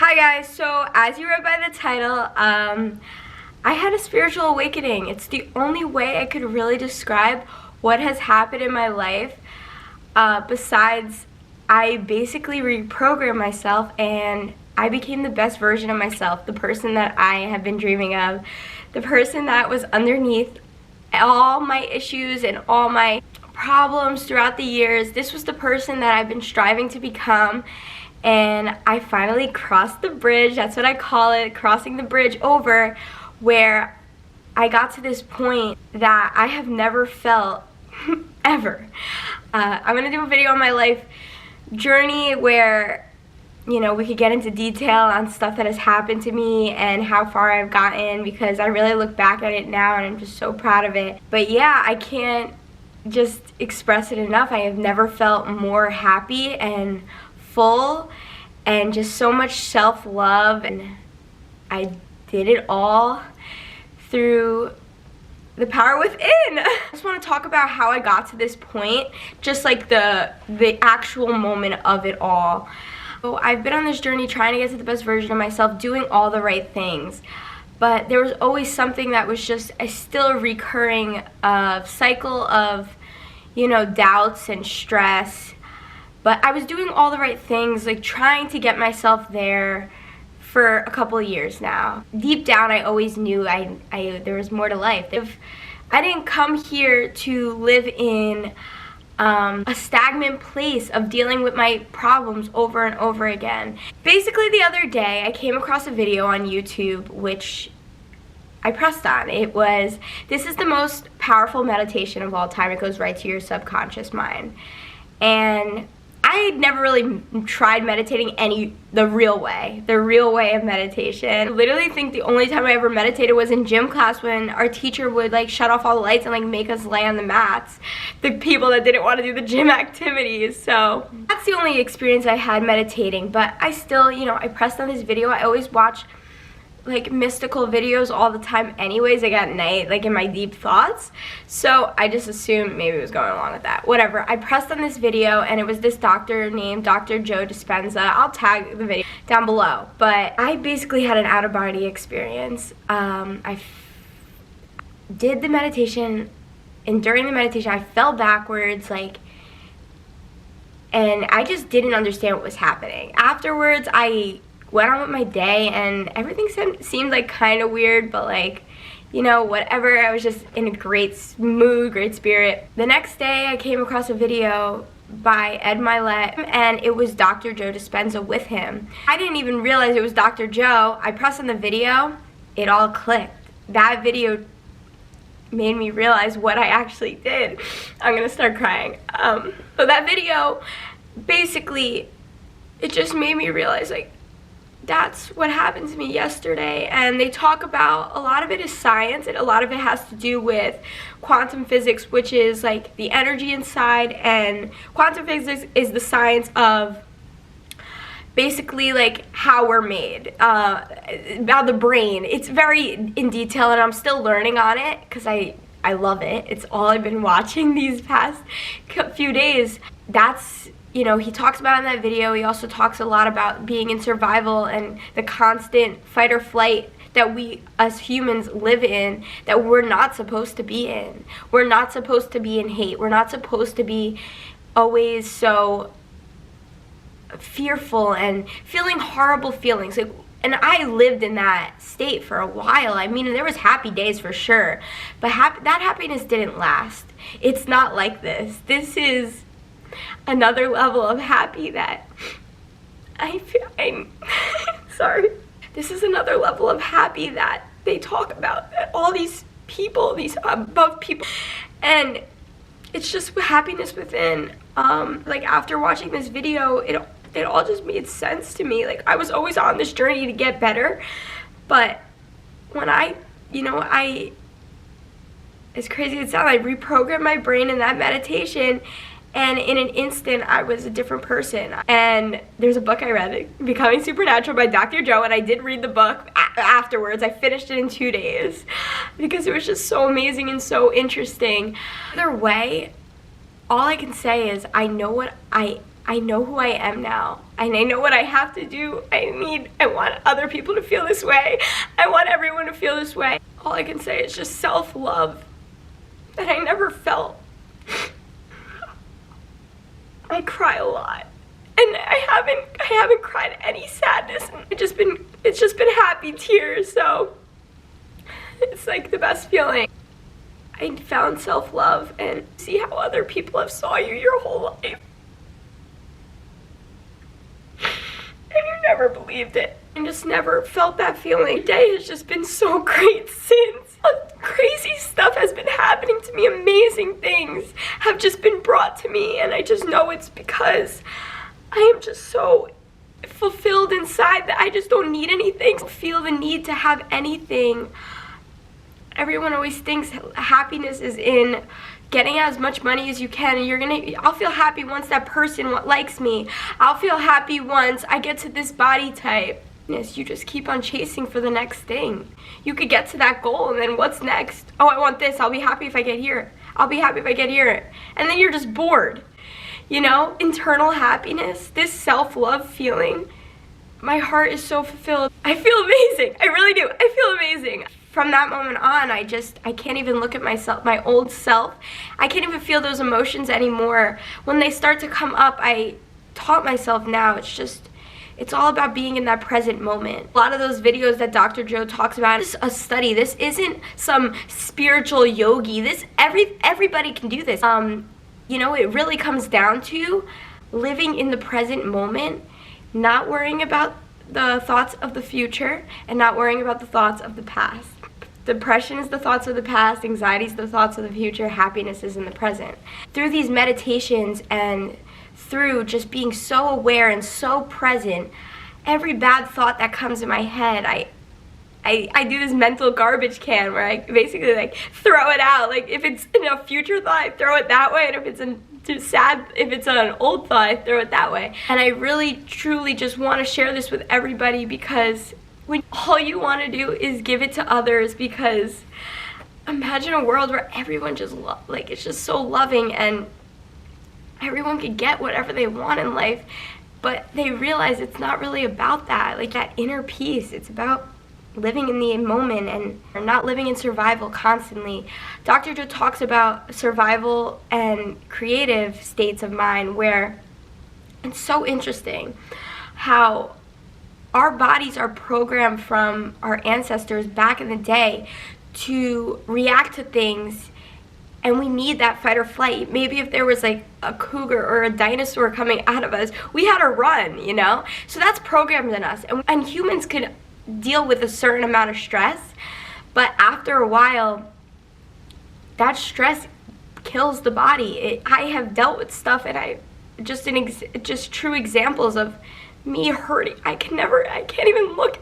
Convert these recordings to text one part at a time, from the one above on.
Hi guys, so as you read by the title, I had a spiritual awakening. It's the only way I could really describe what has happened in my life, besides I basically reprogrammed myself and I became the best version of myself, the person that I have been dreaming of, the person that was underneath all my issues and all my problems throughout the years. This was the person that I've been striving to become. And I finally crossed the bridge. That's what I call it, crossing the bridge over, where I got to this point that I have never felt ever. I'm gonna do a video on my life journey where, you know, we could get into detail on stuff that has happened to me and how far I've gotten, because I really look back at it now and I'm just so proud of it. But yeah, I can't just express it enough. I have never felt more happy and full and just so much self-love, and I did it all through the power within. I just want to talk about how I got to this point, just like the actual moment of it all. So I've been on this journey trying to get to the best version of myself, doing all the right things, but there was always something that was just still a recurring cycle of, you know, doubts and stress. But I was doing all the right things, like trying to get myself there for a couple of years now. Deep down, I always knew there was more to life. If I didn't come here to live in a stagnant place of dealing with my problems over and over again. Basically, the other day, I came across a video on YouTube, which I pressed on. It was, this is the most powerful meditation of all time. It goes right to your subconscious mind. And I had never really tried meditating the real way of meditation. I literally think the only time I ever meditated was in gym class, when our teacher would like shut off all the lights and like make us lay on the mats, the people that didn't want to do the gym activities. So that's the only experience I had meditating. But I still, you know, I pressed on this video. I always watch like mystical videos all the time anyways, like at night, like in my deep thoughts. So I just assumed maybe it was going along with that. Whatever. I pressed on this video and it was this doctor named Dr. Joe Dispenza. I'll tag the video down below. But I basically had an out-of-body experience. I did the meditation, and during the meditation I fell backwards, and I just didn't understand what was happening. Afterwards, I went on with my day and everything seemed like kind of weird, but like, you know, whatever. I was just in a great mood, great spirit. The next day I came across a video by Ed Milet, and it was Dr. Joe Dispenza with him. I didn't even realize it was Dr. Joe. I pressed on the video, it all clicked. That video made me realize what I actually did. I'm gonna start crying. So that video, basically, it just made me realize, like, that's what happened to me yesterday. And they talk about, a lot of it is science, and a lot of it has to do with quantum physics, which is like the energy inside, and quantum physics is the science of basically like how we're made, about the brain. It's very in detail, and I'm still learning on it because I love it. It's all I've been watching these past few days. That's, you know, he talks about in that video. He also talks a lot about being in survival and the constant fight or flight that we as humans live in, that we're not supposed to be in. We're not supposed to be in hate. We're not supposed to be always so fearful and feeling horrible feelings. Like, and I lived in that state for a while. I mean, there was happy days for sure, but that happiness didn't last. It's not like this. This is another level of happy that I'm sorry. This is another level of happy that they talk about, that all these people, these above people, and it's just happiness within. Like, after watching this video, it all just made sense to me. Like, I was always on this journey to get better, but when as crazy as it sounds, I reprogrammed my brain in that meditation, and in an instant, I was a different person. And there's a book I read, Becoming Supernatural by Dr. Joe, and I did read the book afterwards. I finished it in 2 days because it was just so amazing and so interesting. Either way, all I can say is I know who I am now. and I know what I have to do. I want other people to feel this way. I want everyone to feel this way. All I can say is just self-love that I never felt. I cry a lot, and I haven't cried any sadness. It's just been happy tears. So it's like the best feeling. I found self-love and see how other people have saw you your whole life. And you never believed it. And just never felt that feeling. Today has just been so great since. Crazy stuff has been happening to me. Amazing things have just been brought to me. And I just know it's because I am just so fulfilled inside that I just don't need anything. I feel the need to have anything. Everyone always thinks happiness is in getting as much money as you can, and I'll feel happy once that person likes me. I'll feel happy once I get to this body type. Yes, you just keep on chasing for the next thing. You could get to that goal, and then what's next? Oh, I want this. I'll be happy if I get here. I'll be happy if I get here. And then you're just bored. You know, internal happiness, this self-love feeling, my heart is so fulfilled. I feel amazing. I really do. I feel amazing. From that moment on, I can't even look at myself, my old self. I can't even feel those emotions anymore. When they start to come up, I taught myself now, it's all about being in that present moment. A lot of those videos that Dr. Joe talks about is a study. This isn't some spiritual yogi. Everybody can do this. You know, it really comes down to living in the present moment, not worrying about the thoughts of the future and not worrying about the thoughts of the past. Depression is the thoughts of the past, anxiety is the thoughts of the future, happiness is in the present. Through these meditations and through just being so aware and so present, every bad thought that comes in my head, I do this mental garbage can where I basically like throw it out. Like if it's in a future thought, I throw it that way, and if it's if it's an old thought, I throw it that way. And I really truly just want to share this with everybody, because when all you want to do is give it to others, because imagine a world where everyone just it's just so loving and everyone could get whatever they want in life, but they realize it's not really about that, like that inner peace. It's about living in the moment and not living in survival constantly. Dr. Joe talks about survival and creative states of mind, where it's so interesting how our bodies are programmed from our ancestors back in the day to react to things, and we need that fight or flight. Maybe if there was like a cougar or a dinosaur coming out of us, we had to run, you know? So that's programmed in us, and humans could deal with a certain amount of stress, but after a while that stress kills the body. I have dealt with stuff, and just true examples of me hurting. I can't even look.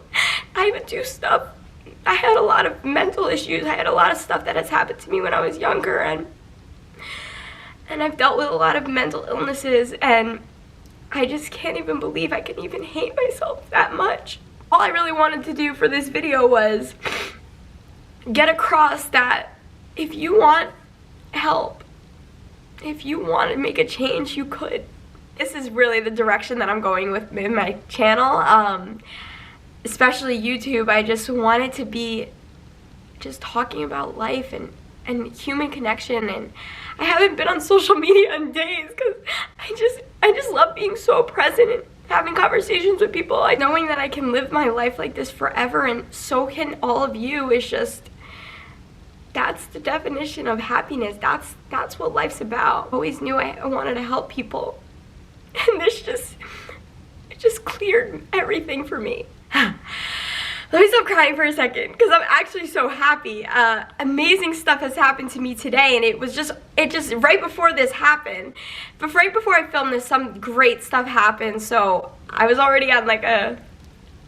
I even do stuff. I had a lot of mental issues. I had a lot of stuff that has happened to me when I was younger, and I've dealt with a lot of mental illnesses, and I just can't even believe I can even hate myself that much. All I really wanted to do for this video was get across that if you want help, if you want to make a change, you could. This is really the direction that I'm going with in my channel, especially YouTube. I just want it to be just talking about life and human connection, and I haven't been on social media in days because I just love being so present and having conversations with people. Like, knowing that I can live my life like this forever, and so can all of you, is just, that's the definition of happiness. That's what life's about. I always knew I wanted to help people, and it just cleared everything for me. Let me stop crying for a second, because I'm actually so happy. Amazing stuff has happened to me today, and it just right before this happened, but right before I filmed this, some great stuff happened. So I was already on like a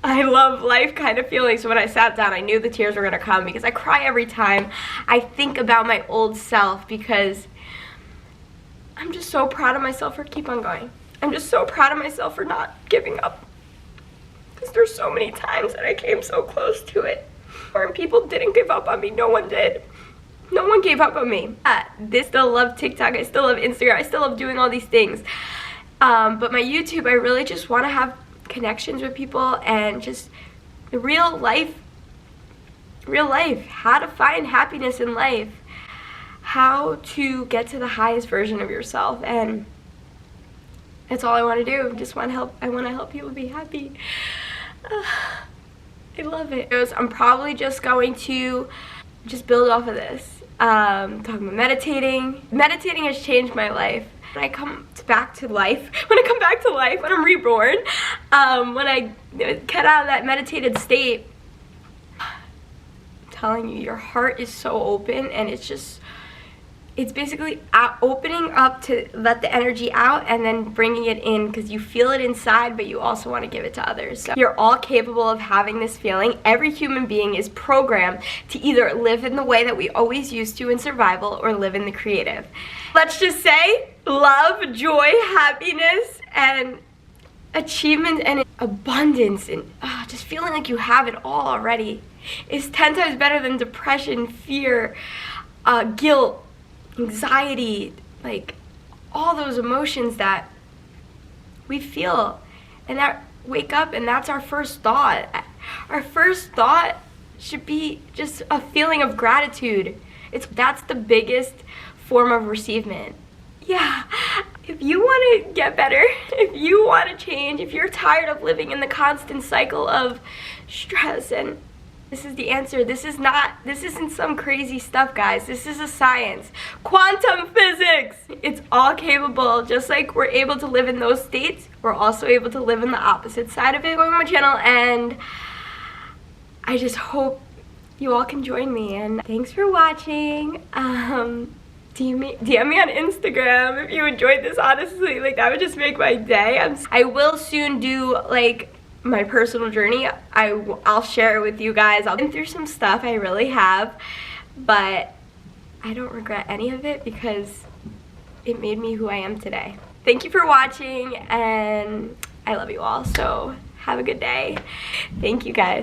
I love life kind of feeling. So when I sat down, I knew the tears were gonna come, because I cry every time I think about my old self, because I'm just so proud of myself for keep on going. I'm just so proud of myself for not giving up. Because there's so many times that I came so close to it, or people didn't give up on me. No one did. No one gave up on me. I still love TikTok. I still love Instagram. I still love doing all these things. But my YouTube, I really just want to have connections with people and just real life, how to find happiness in life, how to get to the highest version of yourself, and that's all I want to do. I want to help people be happy. I love it. I'm probably just going to just build off of this. Talking about meditating. Meditating has changed my life. When I come back to life, when I'm reborn, when I get out of that meditated state, I'm telling you, your heart is so open, and it's basically opening up to let the energy out and then bringing it in, because you feel it inside, but you also want to give it to others. So you're all capable of having this feeling. Every human being is programmed to either live in the way that we always used to in survival or live in the creative. Let's just say love, joy, happiness, and achievement and abundance, and just feeling like you have it all already is 10 times better than depression, fear, guilt, anxiety, like all those emotions that we feel and that wake up, and that's our first thought. Our first thought should be just a feeling of gratitude. That's the biggest form of receivement. Yeah, if you want to get better, if you want to change, if you're tired of living in the constant cycle of stress, and this is the answer. This isn't some crazy stuff, guys. This is a science. Quantum physics! It's all capable. Just like we're able to live in those states, we're also able to live in the opposite side of it. Go on my channel, and I just hope you all can join me. And thanks for watching. DM me on Instagram if you enjoyed this, honestly. Like, that would just make my day. I will soon do, like, my personal journey. I'll share it with you guys. I've been through some stuff, I really have, but I don't regret any of it because it made me who I am today. Thank you for watching, and I love you all, so have a good day. Thank you, guys.